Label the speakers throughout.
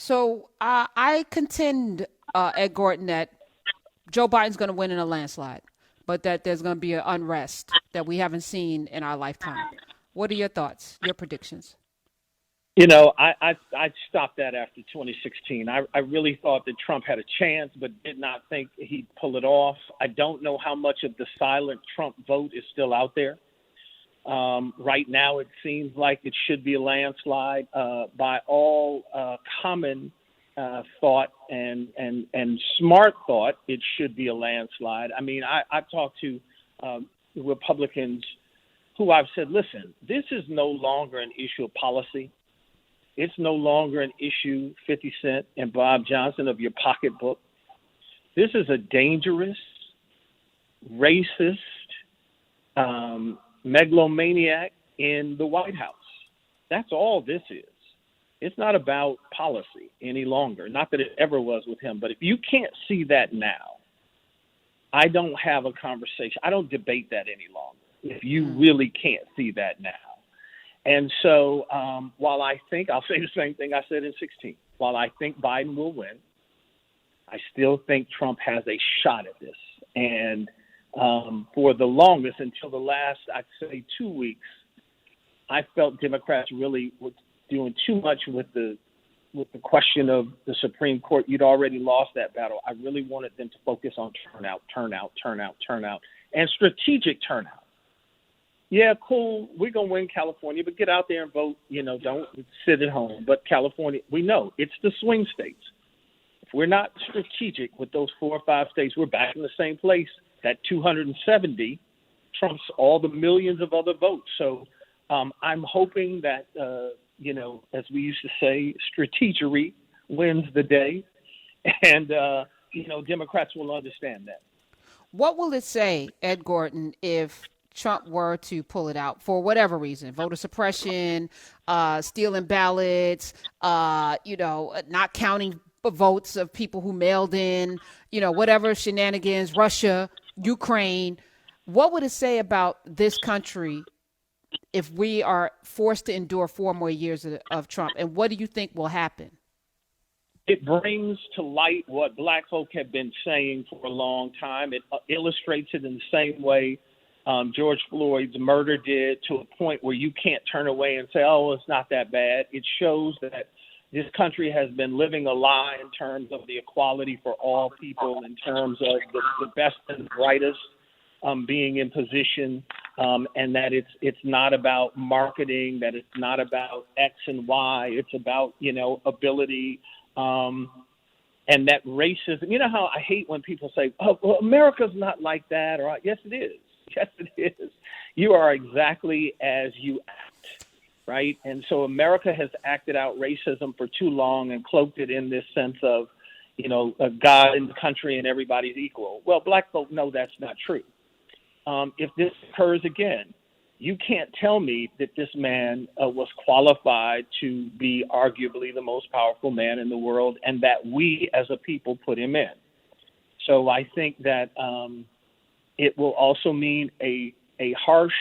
Speaker 1: So I contend, Ed Gordon, that Joe Biden's going to win in a landslide, but that there's going to be an unrest that we haven't seen in our lifetime. What are your thoughts, your predictions?
Speaker 2: I stopped that after 2016. I really thought that Trump had a chance, but did not think he'd pull it off. I don't know how much of the silent Trump vote is still out there. Right now, it seems like it should be a landslide. By all common thought and smart thought, it should be a landslide. I mean, I've talked to Republicans who I've said, listen, this is no longer an issue of policy. It's no longer an issue, 50 Cent and Bob Johnson, of your pocketbook. This is a dangerous, racist, megalomaniac in the White House. That's all this is. It's not about policy any longer. Not that it ever was with him. But if you can't see that now, I don't have a conversation. I don't debate that any longer if you really can't see that now. And so while I think, I'll say the same thing I said in 16, while I think Biden will win, I still think Trump has a shot at this. And for the longest, until the last, I'd say 2 weeks, I felt Democrats really were doing too much with the question of the Supreme Court. You'd already lost that battle. I really wanted them to focus on turnout, and strategic turnout. Yeah, cool. We're going to win California, but get out there and vote. Don't sit at home. But California, we know it's the swing states. If we're not strategic with those 4 or 5 states, we're back in the same place. That 270 trumps all the millions of other votes. So I'm hoping that, as we used to say, strategery wins the day. And, Democrats will understand that.
Speaker 1: What will it say, Ed Gordon, if Trump were to pull it out for whatever reason, voter suppression, stealing ballots, not counting votes of people who mailed in, whatever shenanigans, Russia, Ukraine? What would it say about this country if we are forced to endure 4 more years of Trump? And what do you think will happen?
Speaker 2: It brings to light what black folk have been saying for a long time. It illustrates it in the same way George Floyd's murder did, to a point where you can't turn away and say, oh, it's not that bad. It shows that this country has been living a lie in terms of the equality for all people, in terms of the best and brightest being in position, and that it's not about marketing, that it's not about X and Y. It's about, ability, and that racism. You know how I hate when people say, oh, well, America's not like that. Or yes, it is. Yes, it is. You are exactly as you act, right? And so America has acted out racism for too long and cloaked it in this sense of, a God in the country and everybody's equal. Well, black folk know that's not true. If this occurs again, you can't tell me that this man was qualified to be arguably the most powerful man in the world, and that we as a people put him in. So I think that it will also mean a harsh,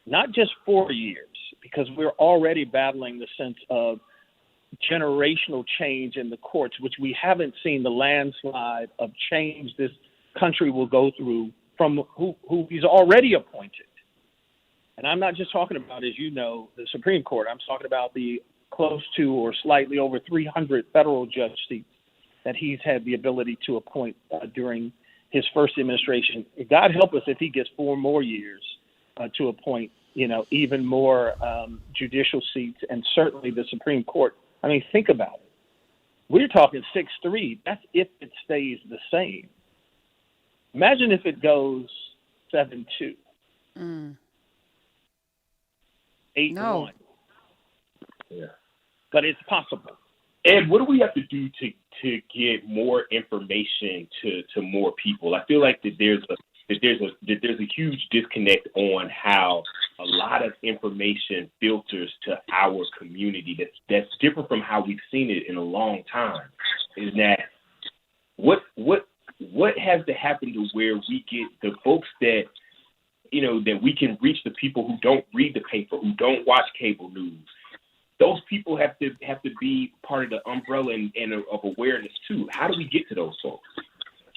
Speaker 2: not just 4 years, because we're already battling the sense of generational change in the courts, which we haven't seen the landslide of change this country will go through from who he's already appointed. And I'm not just talking about, as you know, the Supreme Court. I'm talking about the close to or slightly over 300 federal judge seats that he's had the ability to appoint during his first administration. God help us if he gets 4 more years to appoint, even more judicial seats, and certainly the Supreme Court. I mean, think about it. We're talking 6-3. That's if it stays the same. Imagine if it goes 7-2, 8-1.
Speaker 1: No.
Speaker 3: Yeah.
Speaker 2: But it's possible.
Speaker 3: And what do we have to do to get more information to more people? I feel like that there's a huge disconnect on how a lot of information filters to our community that's different from how we've seen it in a long time. Is that what has to happen to where we get the folks that that we can reach the people who don't read the paper, who don't watch cable news, those people have to be part of the umbrella and of awareness too. How do we get to those folks?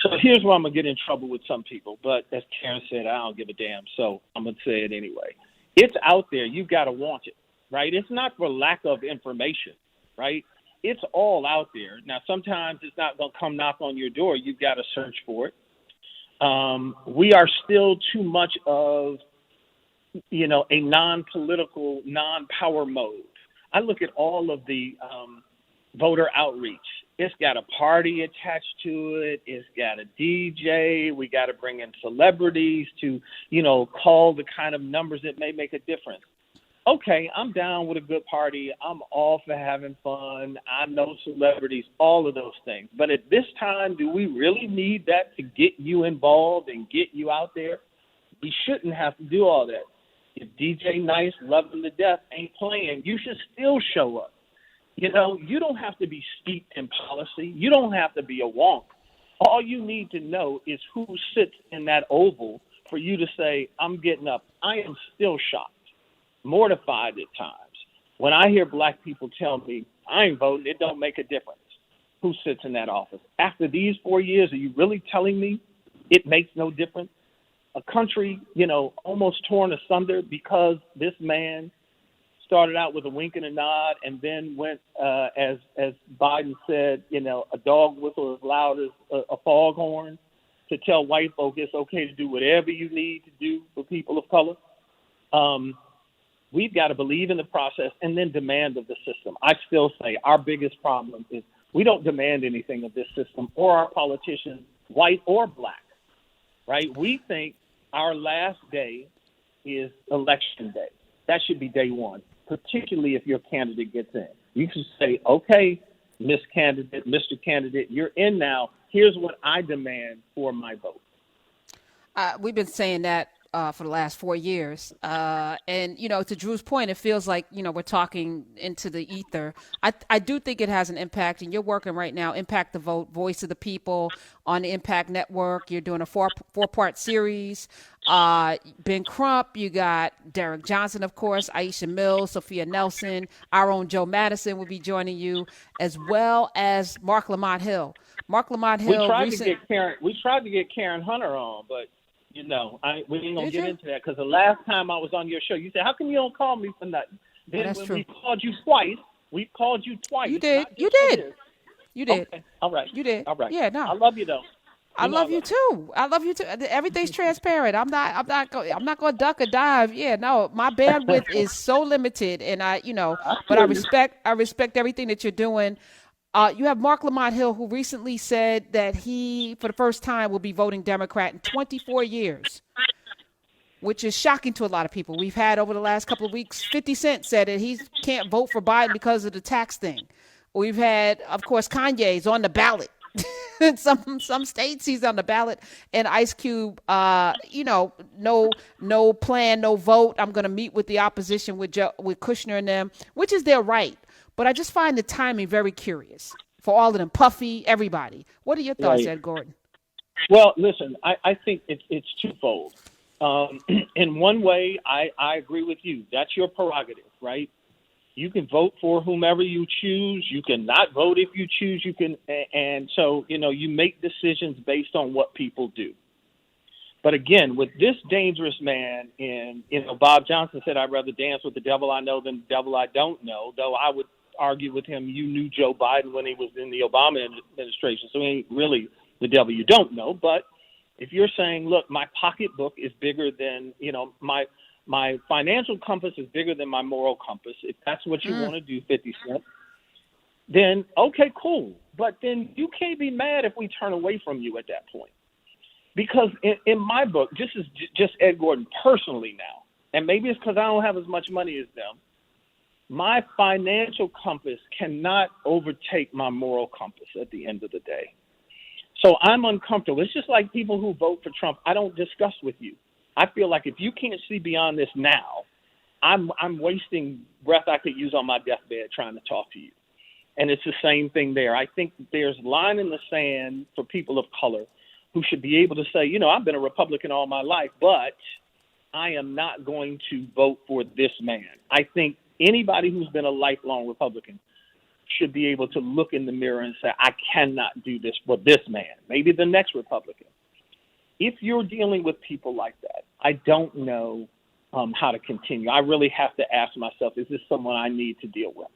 Speaker 2: So here's where I'm going to get in trouble with some people. But as Karen said, I don't give a damn. So I'm going to say it anyway. It's out there. You've got to want it, right? It's not for lack of information, right? It's all out there. Now, sometimes it's not going to come knock on your door. You've got to search for it. We are still too much of, a non-political, non-power mode. I look at all of the voter outreach. It's got a party attached to it. It's got a DJ. We got to bring in celebrities to, call the kind of numbers that may make a difference. Okay, I'm down with a good party. I'm all for having fun. I know celebrities, all of those things. But at this time, do we really need that to get you involved and get you out there? We shouldn't have to do all that. If DJ Nice, Love Him to Death, ain't playing, you should still show up. You don't have to be steeped in policy. You don't have to be a wonk. All you need to know is who sits in that oval for you to say, I'm getting up. I am still shocked, mortified at times, when I hear black people tell me, I ain't voting, it don't make a difference who sits in that office. After these 4 years, are you really telling me it makes no difference? A country, almost torn asunder because this man started out with a wink and a nod and then went, as Biden said, a dog whistle as loud as a foghorn to tell white folk it's okay to do whatever you need to do for people of color. We've got to believe in the process and then demand of the system. I still say our biggest problem is we don't demand anything of this system or our politicians, white or black, right? We think our last day is election day. That should be day one, particularly if your candidate gets in. You can say, okay, Miss Candidate, Mr. Candidate, you're in now. Here's what I demand for my vote.
Speaker 1: We've been saying that for the last 4 years. And, to Drew's point, it feels like, we're talking into the ether. I do think it has an impact, and you're working right now, Impact the Vote, Voice of the People on the Impact Network. You're doing a four-part series. Ben Crump, you got Derek Johnson, of course, Aisha Mills, Sophia Nelson, our own Joe Madison will be joining you, as well as Mark Lamont Hill. Mark Lamont Hill.
Speaker 2: We tried to get Karen Hunter on, but we ain't gonna get into that because the last time I was on your show, you said, "How come you don't call me for nothing?" Then
Speaker 1: that's
Speaker 2: when
Speaker 1: true.
Speaker 2: we called you twice.
Speaker 1: You did. You did. You did.
Speaker 2: Okay. All right.
Speaker 1: You did.
Speaker 2: All right.
Speaker 1: Yeah. No.
Speaker 2: I love you though.
Speaker 1: I love you too. Everything's transparent. I'm not going to duck or dive. Yeah, no, my bandwidth is so limited, and but I respect everything that you're doing. You have Mark Lamont Hill, who recently said that he, for the first time, will be voting Democrat in 24 years, which is shocking to a lot of people. We've had over the last couple of weeks, 50 Cent said that he can't vote for Biden because of the tax thing. We've had, of course, Kanye's on the ballot. In some states he's on the ballot, and Ice Cube, no plan, no vote. I'm going to meet with the opposition with Kushner and them, which is their right. But I just find the timing very curious for all of them. Puffy, everybody. What are your thoughts, Ed Gordon?
Speaker 2: Well, listen, I think it's twofold. In one way, I agree with you. That's your prerogative, right? You can vote for whomever you choose. You can not vote if you choose. You can, and so, you make decisions based on what people do. But again, with this dangerous man, and, Bob Johnson said, I'd rather dance with the devil I know than the devil I don't know, though I would argue with him, you knew Joe Biden when he was in the Obama administration, so he ain't really the devil you don't know. But if you're saying, look, my pocketbook is bigger than, my financial compass is bigger than my moral compass, if that's what you want to do, 50 Cent, then okay, cool. But then you can't be mad if we turn away from you at that point. Because in my book, just Ed Gordon personally now, and maybe it's because I don't have as much money as them, my financial compass cannot overtake my moral compass at the end of the day. So I'm uncomfortable. It's just like people who vote for Trump. I don't discuss with you. I feel like if you can't see beyond this now, I'm wasting breath I could use on my deathbed trying to talk to you. And it's the same thing there. I think there's a line in the sand for people of color who should be able to say, I've been a Republican all my life, but I am not going to vote for this man. I think Anybody who's been a lifelong Republican should be able to look in the mirror and say, I cannot do this for this man, maybe the next Republican. If you're dealing with people like that, I don't know how to continue. I really have to ask myself, is this someone I need to deal with?